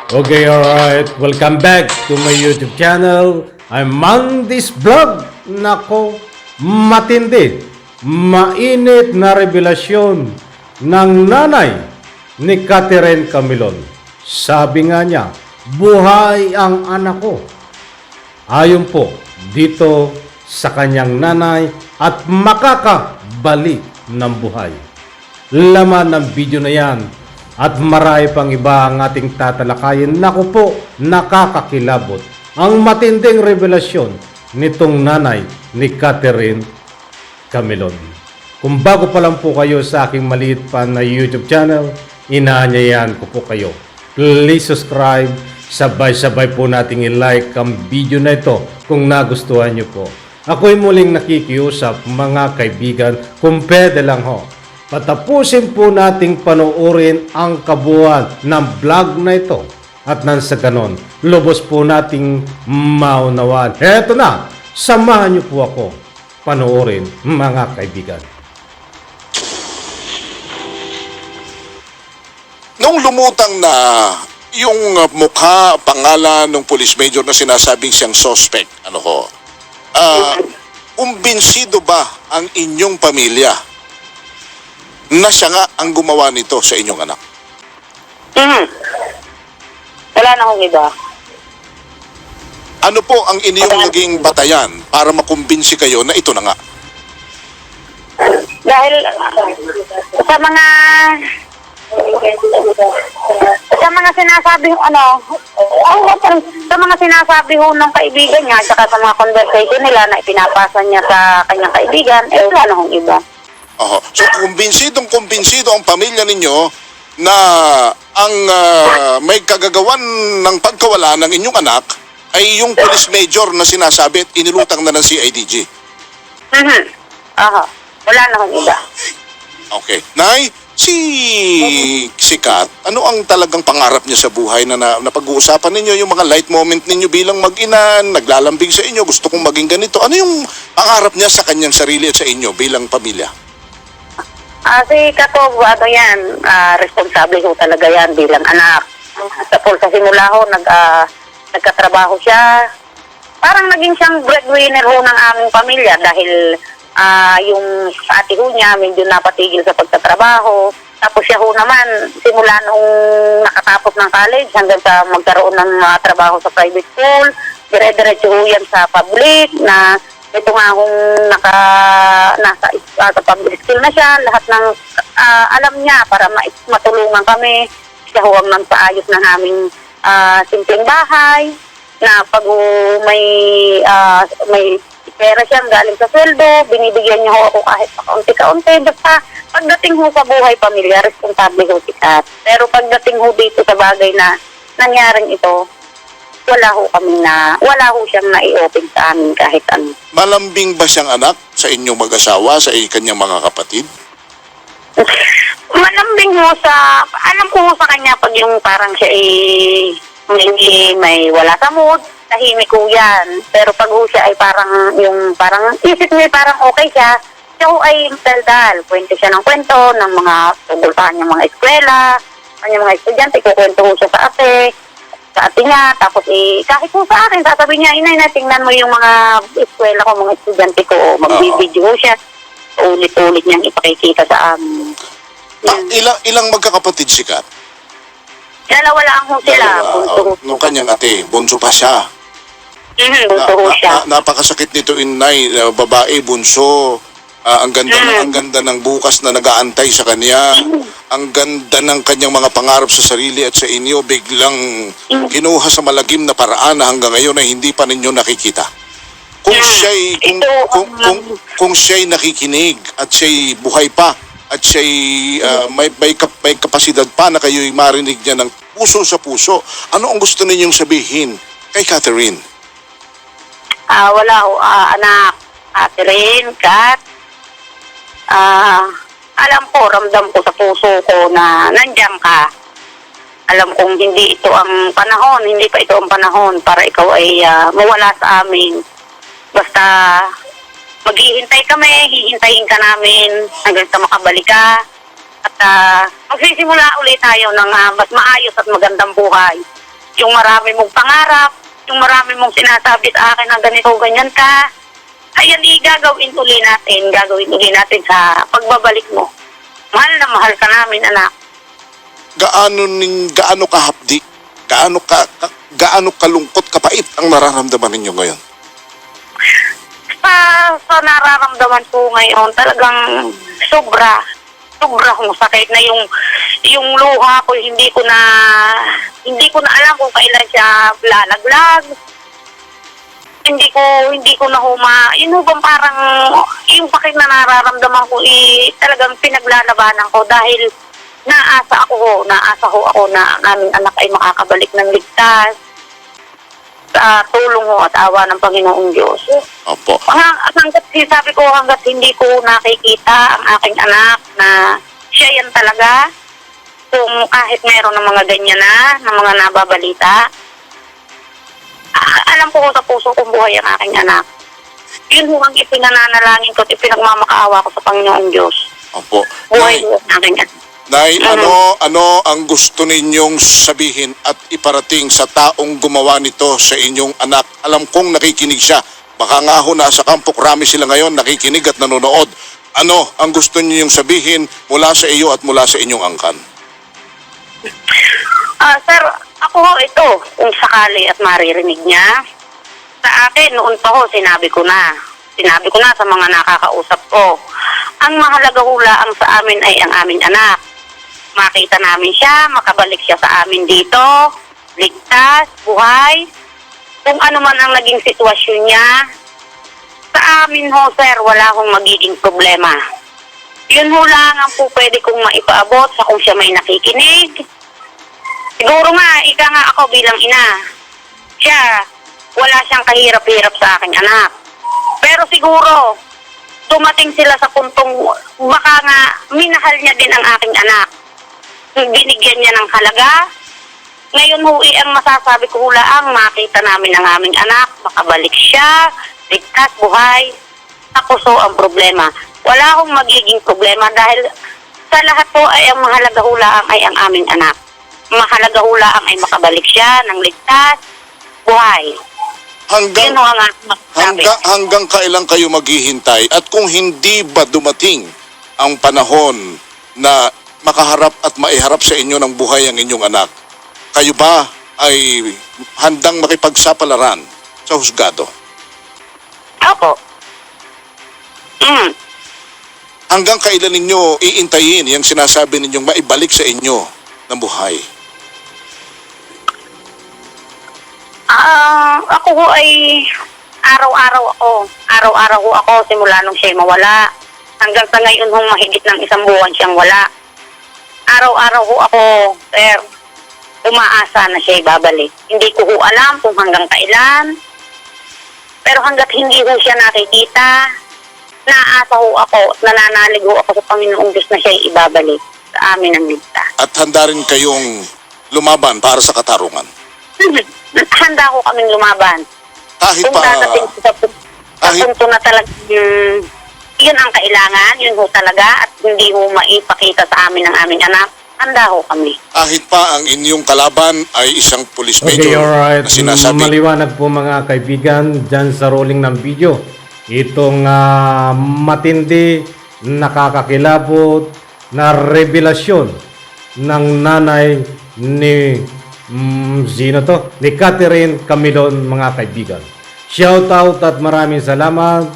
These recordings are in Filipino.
Okay, alright. Welcome back to my YouTube channel. I'm Mandis Vlog. Nako, matindi, mainit na revelasyon ng nanay ni Catherine Camilon. Sabi nga niya, buhay ang anak ko. Ayon po dito sa kanyang nanay at makakabalik ng buhay. Laman ng video na yan at marami pang iba ang ating tatalakayin. Naku po, nakakakilabot ang matinding revelasyon nitong nanay ni Catherine Camilon. Kung bago pa lang po kayo sa aking maliit pa na YouTube channel, inaanyayahan ko po kayo. Please subscribe, sabay-sabay po nating i-like ang video na ito kung nagustuhan nyo po. Ako'y muling nakikiusap mga kaibigan, kung pwede lang ho. Patapusin po nating panoorin ang kabuuan ng vlog na ito. At nang sa ganon, lubos po nating maunawan. Eto na, samahan niyo po ako panoorin mga kaibigan. Nung lumutang na yung mukha, pangalan ng police major na sinasabing siyang suspect, kumbinsido ba ang inyong pamilya na siya nga ang gumawa nito sa inyong anak? Wala na akong iba. Ano po ang inyong naging batayan para makumbinsi kayo na ito na nga? Dahil sa mga sinasabi sa mga sinasabi ho ng kaibigan niya at sa mga conversation nila na ipinapasa niya sa kanyang kaibigan, wala na akong iba. So kumbinsido ang pamilya ninyo na ang may kagagawan ng pagkawala ng inyong anak ay yung police major na sinasabi at inilutang na ng CIDG. Wala na akong iba. Okay. Nay, si Kat, ano ang talagang pangarap niya sa buhay na napag-uusapan ninyo, yung mga light moment ninyo bilang mag-ina, naglalambing sa inyo, gusto kong maging ganito. Ano yung pangarap niya sa kanyang sarili at sa inyo bilang pamilya? Si Kato, responsable ho talaga yan bilang anak. Sa simula ho, nagkatrabaho siya. Parang naging siyang breadwinner ho ng aming pamilya dahil yung ate ho niya medyo napatigil sa pagtatrabaho. Tapos siya ho naman, simula nung nakatapos ng college hanggang sa magkaroon ng trabaho sa private school, dire-diretso ho yan sa public na ito nga kung nasa public school na siya, lahat ng alam niya para matulungan kami. Siya ho ang nagpaayos ng aming simpleng bahay na pag may pera siya galing sa sweldo, binibigyan niya ho ako kahit kaunti-kaunti. Basta pagdating ho sa buhay pamilya, responsable ho si Kat. Pero pagdating ho dito sa bagay na nangyaring ito, wala ho siyang nai-open sa amin kahit ano. Malambing ba siyang anak sa inyong mag-asawa, sa kanyang mga kapatid? Malambing ho alam ko ho sa kanya pag yung parang siya may wala sa mood, tahimik ho yan. Pero pag ho siya ay parang isip niya parang okay siya, siya ho ay daldal. Kwento siya ng kwento ng mga tungkol sa kanyang mga eskwela, kanyang mga estudyante, kukwento ho siya sa ate niya. Tapos kahit po sa akin, sasabihin niya, inay, tingnan mo yung mga eskwela ko, mga estudyante ko, magbibideo ho siya. Ulit-ulit niyang ipakikita sa amin. Ilang magkakapatid si Kat? Dalawa lang ho sila. Nung kanyang ate, bunso pa siya. Bunso ho siya. Napakasakit nito, inay, babae, bunso. Ang ganda ng bukas na nag-aantay sa kanya. Ang ganda ng kanyang mga pangarap sa sarili at sa inyo, biglang kinuha sa malagim na paraan na hanggang ngayon ay hindi pa ninyo nakikita. Kung siya'y nakikinig at siya'y buhay pa at siya'y may kapasidad pa na kayo'y marinig niya ng puso sa puso, ano ang gusto ninyong sabihin kay Catherine? Wala ho, anak, Catherine, Kat. Alam ko, ramdam ko sa puso ko na nandiyan ka. Alam kong hindi pa ito ang panahon para ikaw ay mawala sa amin. Basta maghihintay kami, hihintayin ka namin hanggang sa makabalik ka. At magsisimula ulit tayo ng mas maayos at magandang buhay. yung marami mong pangarap, yung marami mong sinasabi sa akin na ganito, ganyan ka. Ayan, gagawin uli natin sa pagbabalik mo. Mahal na mahal ka namin, anak. Gaano kahapdi, gaano kalungkot, kapait ang nararamdaman ninyo ngayon? Sa nararamdaman ko ngayon, talagang sobra kong sakit na yung luha ko, hindi ko na alam kung kailan siya lalaglag. Hindi ko na yun bang parang yung sakit na nararamdaman ko talagang pinaglalabanan ko dahil naasa ho ako na ang aming anak ay makakabalik ng ligtas sa tulong ho at awa ng Panginoong Diyos. Opo. Hanggat hindi ko nakikita ang aking anak na siya yan talaga, kung kahit meron ng mga ganyan na mga nababalita, alam ko sa puso kong buhay ang aking anak. Yun ho ang ipinananalangin ko at ipinagmamakaawa ko sa Panginoong Diyos. Opo. Buhay ho ang aking anak. Nay, ano ang gusto ninyong sabihin at iparating sa taong gumawa nito sa inyong anak? Alam kong nakikinig siya. Baka nga ho nasa Campo Crame sila ngayon, nakikinig at nanonood. Ano ang gusto ninyong sabihin mula sa iyo at mula sa inyong angkan? Sir, ako ho ito, kung sakali at maririnig niya, sa akin, noon pa ho, sinabi ko na sa mga nakakausap ko, ang mahalaga hula ang sa amin ay ang aming anak. Makita namin siya, makabalik siya sa amin dito, ligtas, buhay. Kung ano man ang naging sitwasyon niya, sa amin ho, sir, wala akong magiging problema. Yun ho lang ang po pwede kong maipaabot sa kung siya may nakikinig. Siguro nga, ika nga ako bilang ina. Siya, wala siyang kahirap-hirap sa aking anak. Pero siguro, dumating sila sa puntong baka nga minahal niya din ang aking anak. Binigyan niya ng halaga. Ngayon hui ang masasabi ko hulaang makita namin ang aming anak, makabalik siya, ligtas, buhay. Ako so ang problema. Wala akong magiging problema dahil sa lahat po ay ang mahalaga hulaang ay ang aming anak. Mahalaga hulaang ay makabalik siya ng ligtas, buhay. Hanggang kailan kayo maghihintay? At kung hindi ba dumating ang panahon na makaharap at maiharap sa inyo ng buhay ang inyong anak, kayo ba ay handang makipagsapalaran sa husgado? Opo. Hanggang kailan ninyo iintayin yung sinasabi ninyong maibalik sa inyo ng buhay? Ako ho ay araw-araw ho ako simula nung siya mawala. Hanggang sa ngayon ho mahigit ng 1 buwan siyang wala. Araw-araw ho ako, sir, umaasa na siya babalik. Hindi ko ho alam kung hanggang kailan. Pero hanggat hindi ho siya nakikita, naasa ho ako, nananalig ho ako sa Panginoong Diyos na siya ibabalik sa amin ang ligtas. At handa rin kayong lumaban para sa katarungan? Handa ko kaming lumaban. Kahit Kung pa... dadating sa punto na talaga yun ang kailangan, yun ho talaga, at hindi ho maipakita sa amin ng aming anak, handa ho kami. Kahit pa ang inyong kalaban ay isang police Okay, major alright. na sinasabi. Maliwanag po mga kaibigan dyan sa rolling ng video. Itong matindi, nakakakilabot na revelasyon ng nanay ni ni Catherine Camilon, mga kaibigan. Shout out at maraming salamat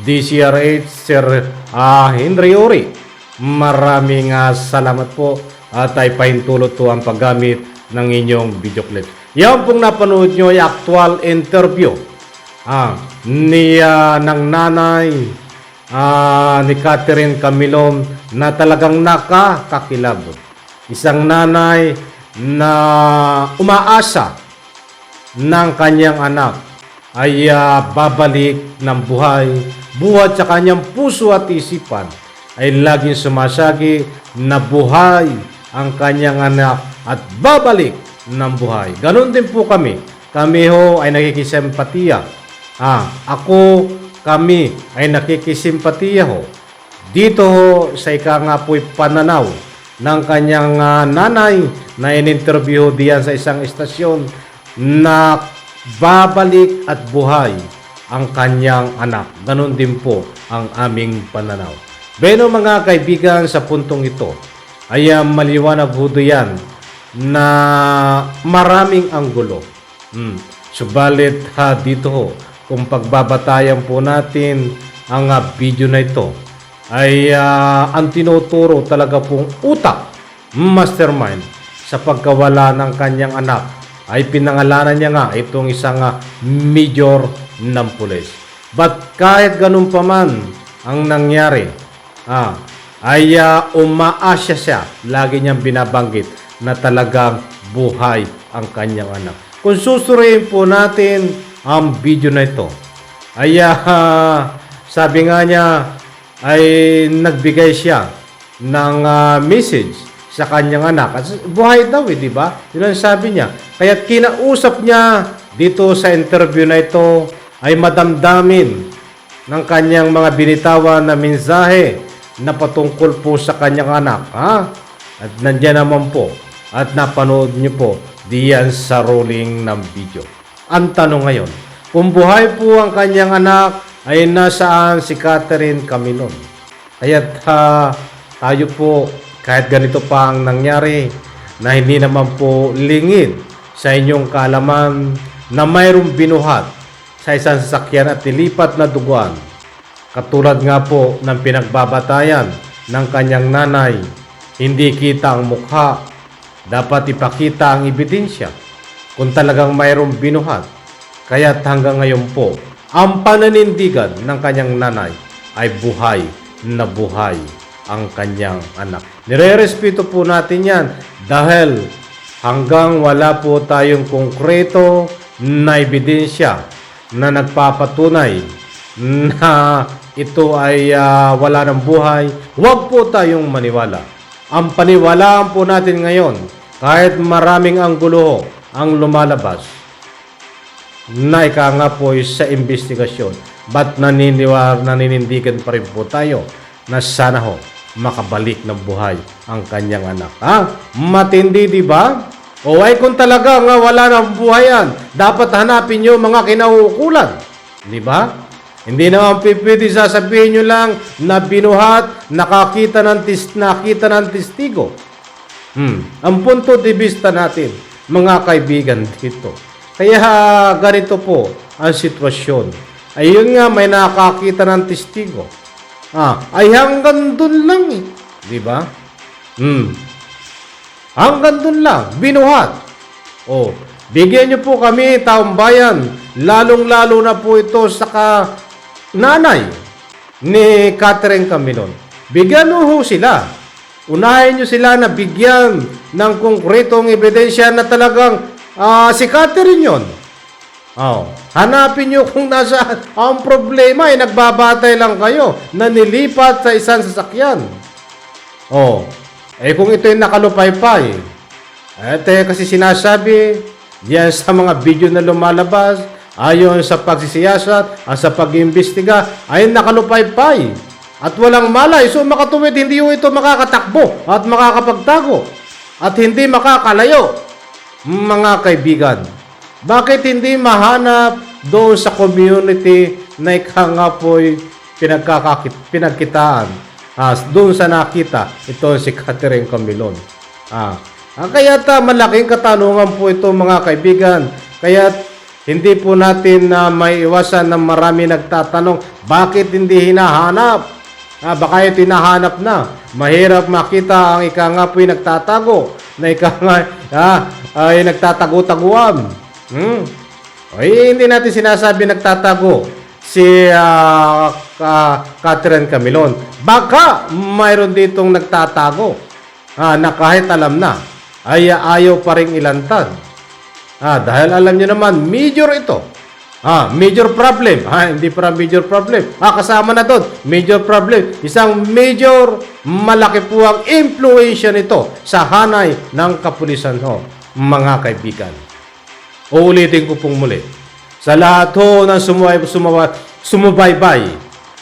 DCRH Sir Henry Uri. Maraming salamat po at ay pahintulot po ang paggamit ng inyong video clip. Yan pong napanood nyo ay actual interview ng nanay ni Catherine Camilon na talagang nakakakilabot. Isang nanay na umaasa ng kanyang anak ay babalik ng buhay, buhat sa kanyang puso at isipan ay laging sumasagi na buhay ang kanyang anak at babalik ng buhay. Ganon din po kami. Kami ho ay nakikisimpatiya. Kami ay nakikisimpatiya ho. Dito ho sa ika nga po'y pananaw ng kanyang nanay na in-interview diyan sa isang istasyon na babalik at buhay ang kanyang anak. Ganon din po ang aming pananaw. Beno mga kaibigan, sa puntong ito ay maliwanag ho yan na maraming anggulo. Subalit dito ho, kung pagbabatayan po natin ang video na ito, ay ang tinuturo talaga pong utak, mastermind, sa pagkawala ng kanyang anak ay pinangalanan niya nga itong isang major ng pulis. But kahit ganun pa man ang nangyari, ay umaasya siya, lagi niyang binabanggit na talagang buhay ang kanyang anak. Kung susuriin po natin ang video na ito, ay sabi nga niya ay nagbigay siya ng message sa kanyang anak. At buhay daw di ba? Yun ang sabi niya. Kaya kinausap niya dito sa interview na ito ay madamdamin ng kanyang mga binitawan na mensahe na patungkol po sa kanyang anak. At nandiyan naman po at napanood niyo po diyan sa rolling ng video. Ang tanong ngayon, kung buhay po ang kanyang anak, ay nasaan si Catherine Camilon? Kaya't tayo po, kahit ganito pa ang nangyari, na hindi naman po lingid sa inyong kaalaman na mayroong binuhat sa isang sasakyan at nilipat na duguan. Katulad nga po ng pinagbabatayan ng kanyang nanay, hindi kita ang mukha, dapat ipakita ang ebidensya kung talagang mayroong binuhat. Kaya't hanggang ngayon po, ang pananindigan ng kanyang nanay ay buhay na buhay ang kanyang anak. Nire-respeto po natin yan dahil hanggang wala po tayong konkreto na ebidensya na nagpapatunay na ito ay wala ng buhay, huwag po tayong maniwala. Ang paniwalaan po natin ngayon, kahit maraming anggulo ang lumalabas, na ika nga po sa investigasyon, ba't naninindigan pa rin po tayo na sana ho makabalik ng buhay ang kanyang anak? Matindi, di ba? O ay kung talaga nga wala ng buhay yan, dapat hanapin nyo mga kinauukulan. Di ba? Hindi naman pwede sasabihin nyo lang na binuhat, nakita ng testigo. Ang punto de vista natin, mga kaibigan dito. Kaya ganito po ang sitwasyon. Ayun nga, may nakakita ng testigo. Ay hanggang dun lang di ba? Hanggang dun lang, binuhat. Bigyan nyo po kami, taong bayan, lalong-lalo na po ito sa nanay ni Catherine Camilon. Bigyan ho sila. Unahin nyo sila na bigyan ng konkretong ebidensya na talagang si Catherine yun. Hanapin nyo kung nasaan. Ang problema ay nagbabatay lang kayo na nilipat sa isang sasakyan. Kung ito yung nakalupaypay, kasi sinasabi diyan sa mga video na lumalabas, ayon sa pagsisiyasat at sa pag-iimbestiga, ay nakalupaypay at walang malay. So makatuwid, hindi ito makakatakbo at makakapagtago at hindi makakalayo. Mga kaibigan, bakit hindi mahanap doon sa community na ika nga po'y pinagkitaan doon sa nakita ito si Catherine Camilon? Kaya malaking katanungan po ito, mga kaibigan. Kaya hindi po natin may iwasan na marami nagtatanong, bakit hindi hinahanap? Baka ito hinahanap na. Mahirap makita ang ika nga po'y nagtatago, na ika nga ay nagtatago-taguan. Hindi natin sinasabi nagtatago si Catherine Camilon. Baka mayroon ditong nagtatago na kahit alam na ay ayaw pa rin ilantad. Dahil alam nyo naman, major ito. Major problem. Hindi pa major problem. Kasama na doon, major problem. Isang major, malaki po ang impluensya nito sa hanay ng kapulisan ho, mga kaibigan. Uulitin ko pong muli. Sa lahat ho ng sumubaybay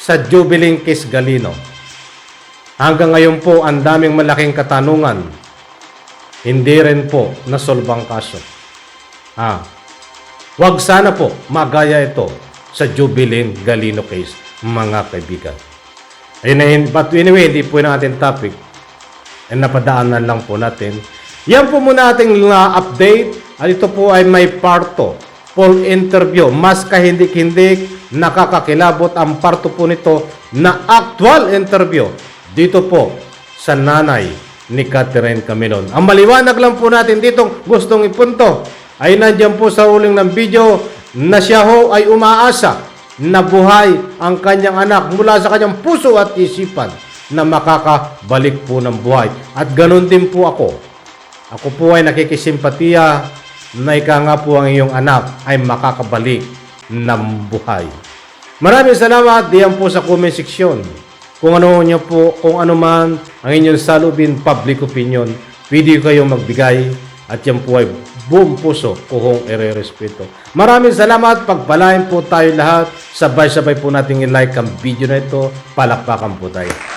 sa Jubilee Case Galino, hanggang ngayon po, ang daming malaking katanungan. Hindi rin po nasolbang kaso. Huwag sana po magaya ito sa Jubilin Galino case, mga kaibigan. But anyway, hindi po natin topic. Napadaanan lang po natin. Yan po muna ating update. At ito po ay may parto. Full interview. Mas kahindik-hindik, nakakakilabot ang parto po nito na actual interview. Dito po sa nanay ni Catherine Camilon. Ang maliwanag lang po natin dito gustong ipunto ay nandiyan po sa uling ng video na siya ho ay umaasa na buhay ang kanyang anak mula sa kanyang puso at isipan na makakabalik po ng buhay. At ganun din po ako. Ako po ay nakikisimpatiya na ika nga po ang iyong anak ay makakabalik ng buhay. Maraming salamat diyan po sa comment section. Kung ano nyo po, kung ano man ang inyong salubin public opinion, pwede kayong magbigay at yan po ay buong puso kung ire-respeto. Maraming salamat. Pagpalain po tayo lahat. Sabay-sabay po nating i-like ang video na ito. Palakpakan po tayo.